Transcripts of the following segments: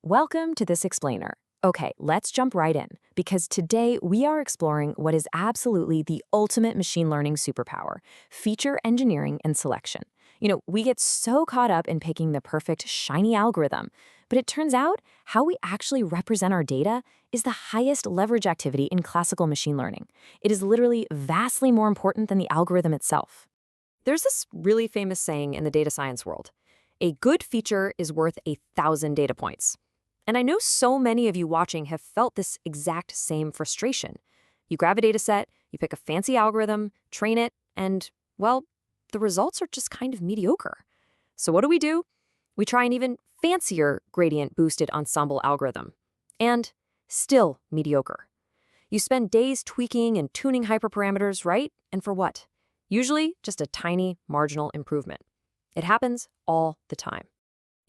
Welcome to This Explainer. Okay, let's jump right in, because today we are exploring what is absolutely the ultimate machine learning superpower: feature engineering and selection. We get so caught up in picking the perfect, shiny algorithm, but it turns out how we actually represent our data is the highest leverage activity in classical machine learning. It is literally vastly more important than the algorithm itself. There's this really famous saying in the data science world: a good feature is worth 1,000 data points. And I know so many of you watching have felt this exact same frustration. You grab a data set, you pick a fancy algorithm, train it, and, well, the results are just kind of mediocre. So what do? We try an even fancier gradient-boosted ensemble algorithm. And still mediocre. You spend days tweaking and tuning hyperparameters, right? And for what? Usually just a tiny marginal improvement. It happens all the time.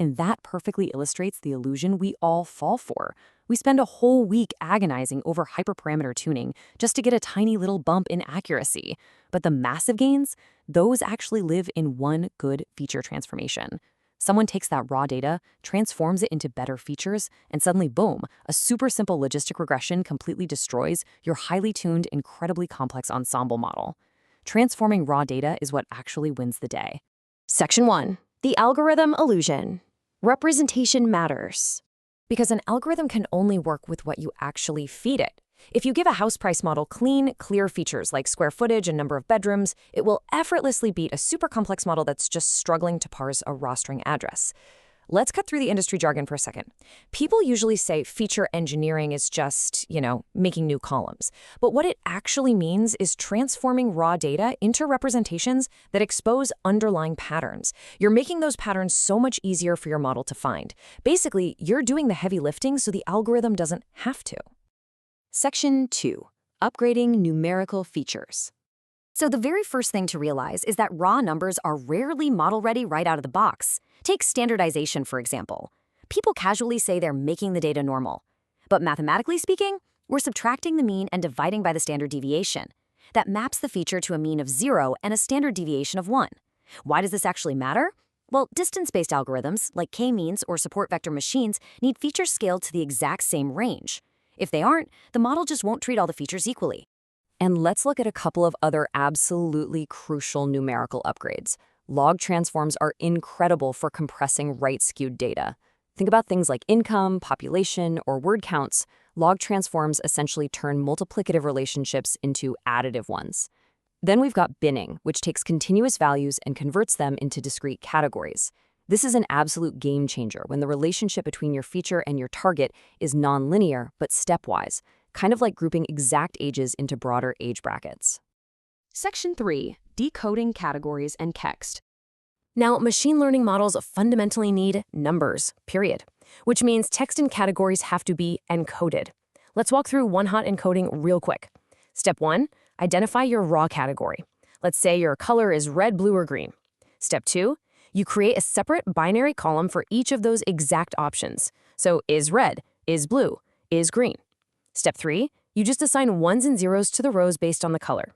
And that perfectly illustrates the illusion we all fall for. We spend a whole week agonizing over hyperparameter tuning just to get a tiny little bump in accuracy. But the massive gains, those actually live in one good feature transformation. Someone takes that raw data, transforms it into better features, and suddenly, boom, a super simple logistic regression completely destroys your highly tuned, incredibly complex ensemble model. Transforming raw data is what actually wins the day. Section 1. The algorithm illusion. Representation matters. Because an algorithm can only work with what you actually feed it. If you give a house price model clean, clear features like square footage and number of bedrooms, it will effortlessly beat a super complex model that's just struggling to parse a raw string address. Let's cut through the industry jargon for a second. People usually say feature engineering is just, making new columns. But what it actually means is transforming raw data into representations that expose underlying patterns. You're making those patterns so much easier for your model to find. Basically, you're doing the heavy lifting so the algorithm doesn't have to. Section 2. Upgrading numerical features. So the very first thing to realize is that raw numbers are rarely model-ready right out of the box. Take standardization, for example. People casually say they're making the data normal. But mathematically speaking, we're subtracting the mean and dividing by the standard deviation. That maps the feature to a mean of 0 and a standard deviation of 1. Why does this actually matter? Well, distance-based algorithms, like k-means or support vector machines, need features scaled to the exact same range. If they aren't, the model just won't treat all the features equally. And let's look at a couple of other absolutely crucial numerical upgrades. Log transforms are incredible for compressing right-skewed data. Think about things like income, population, or word counts. Log transforms essentially turn multiplicative relationships into additive ones. Then we've got binning, which takes continuous values and converts them into discrete categories. This is an absolute game changer when the relationship between your feature and your target is nonlinear but stepwise, kind of like grouping exact ages into broader age brackets. Section 3. Decoding categories and text. Now, machine learning models fundamentally need numbers, period, which means text and categories have to be encoded. Let's walk through one-hot encoding real quick. Step 1, identify your raw category. Let's say your color is red, blue, or green. Step 2, you create a separate binary column for each of those exact options. So is red, is blue, is green. Step 3, you just assign ones and zeros to the rows based on the color.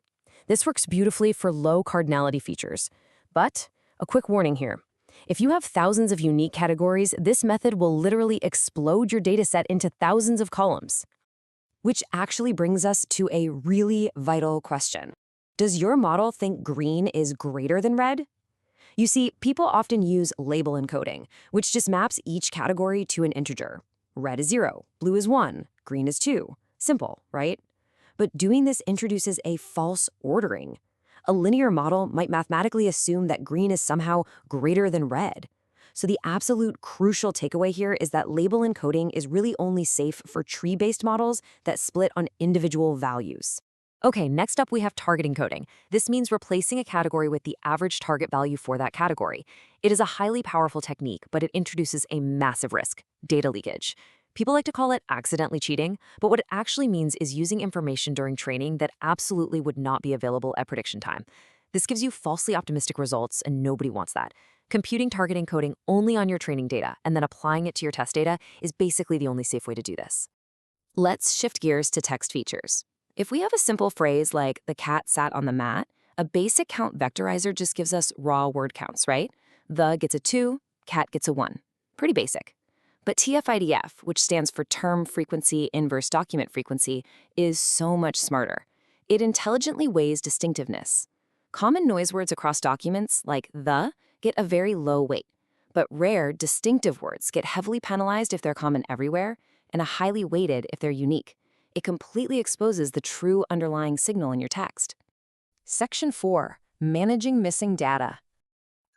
This works beautifully for low cardinality features. But a quick warning here. If you have thousands of unique categories, this method will literally explode your dataset into thousands of columns. Which actually brings us to a really vital question. Does your model think green is greater than red? You see, people often use label encoding, which just maps each category to an integer. Red is 0, blue is 1, green is 2. Simple, right? But doing this introduces a false ordering. A linear model might mathematically assume that green is somehow greater than red. So the absolute crucial takeaway here is that label encoding is really only safe for tree-based models that split on individual values. Okay, next up we have target encoding. This means replacing a category with the average target value for that category. It is a highly powerful technique, but it introduces a massive risk: data leakage. People like to call it accidentally cheating, but what it actually means is using information during training that absolutely would not be available at prediction time. This gives you falsely optimistic results, and nobody wants that. Computing target encoding only on your training data and then applying it to your test data is basically the only safe way to do this. Let's shift gears to text features. If we have a simple phrase like "the cat sat on the mat," a basic count vectorizer just gives us raw word counts, right? The gets a 2, cat gets a 1. Pretty basic. But TF-IDF, which stands for Term Frequency Inverse Document Frequency, is so much smarter. It intelligently weighs distinctiveness. Common noise words across documents, like the, get a very low weight, but rare, distinctive words get heavily penalized if they're common everywhere, and a highly weighted if they're unique. It completely exposes the true underlying signal in your text. Section 4. Managing missing data.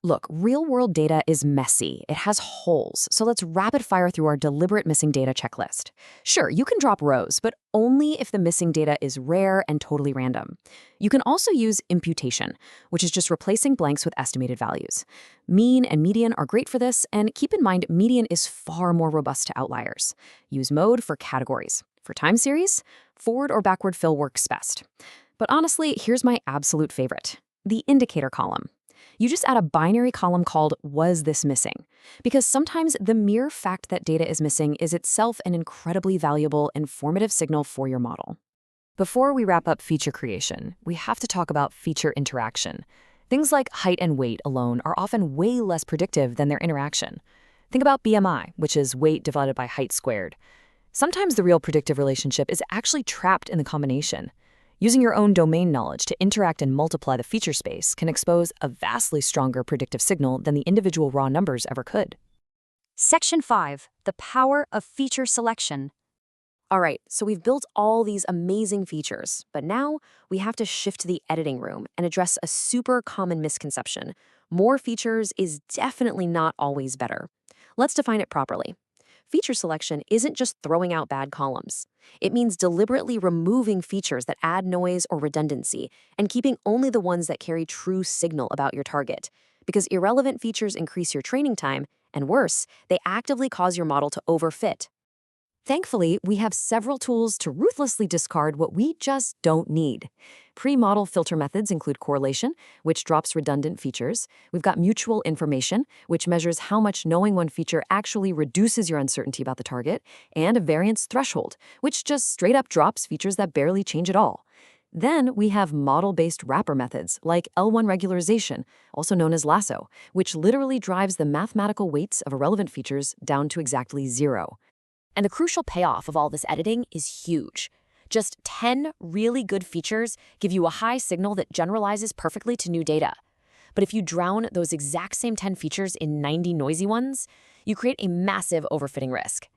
Look, real-world data is messy. It has holes, so let's rapid-fire through our deliberate missing data checklist. Sure, you can drop rows, but only if the missing data is rare and totally random. You can also use imputation, which is just replacing blanks with estimated values. Mean and median are great for this, and keep in mind median is far more robust to outliers. Use mode for categories. For time series, forward or backward fill works best. But honestly, here's my absolute favorite, the indicator column. You just add a binary column called "was this missing?" because sometimes the mere fact that data is missing is itself an incredibly valuable, informative signal for your model. Before we wrap up feature creation, we have to talk about feature interaction. Things like height and weight alone are often way less predictive than their interaction. Think about BMI, which is weight divided by height squared. Sometimes the real predictive relationship is actually trapped in the combination. Using your own domain knowledge to interact and multiply the feature space can expose a vastly stronger predictive signal than the individual raw numbers ever could. Section 5. The power of feature selection. All right, so we've built all these amazing features, but now we have to shift to the editing room and address a super common misconception. More features is definitely not always better. Let's define it properly. Feature selection isn't just throwing out bad columns. It means deliberately removing features that add noise or redundancy and keeping only the ones that carry true signal about your target. Because irrelevant features increase your training time, and worse, they actively cause your model to overfit. Thankfully, we have several tools to ruthlessly discard what we just don't need. Pre-model filter methods include correlation, which drops redundant features. We've got mutual information, which measures how much knowing one feature actually reduces your uncertainty about the target, and a variance threshold, which just straight up drops features that barely change at all. Then we have model-based wrapper methods like L1 regularization, also known as lasso, which literally drives the mathematical weights of irrelevant features down to exactly 0. And the crucial payoff of all this editing is huge. Just 10 really good features give you a high signal that generalizes perfectly to new data. But if you drown those exact same 10 features in 90 noisy ones, you create a massive overfitting risk.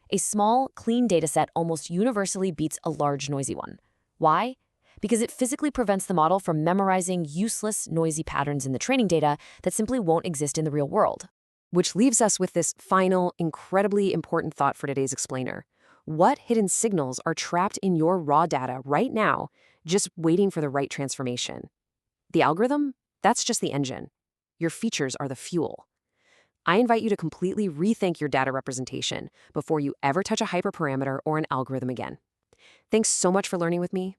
A small, clean dataset almost universally beats a large, noisy one. Why? Because it physically prevents the model from memorizing useless, noisy patterns in the training data that simply won't exist in the real world. Which leaves us with this final, incredibly important thought for today's explainer. What hidden signals are trapped in your raw data right now, just waiting for the right transformation? The algorithm? That's just the engine. Your features are the fuel. I invite you to completely rethink your data representation before you ever touch a hyperparameter or an algorithm again. Thanks so much for learning with me.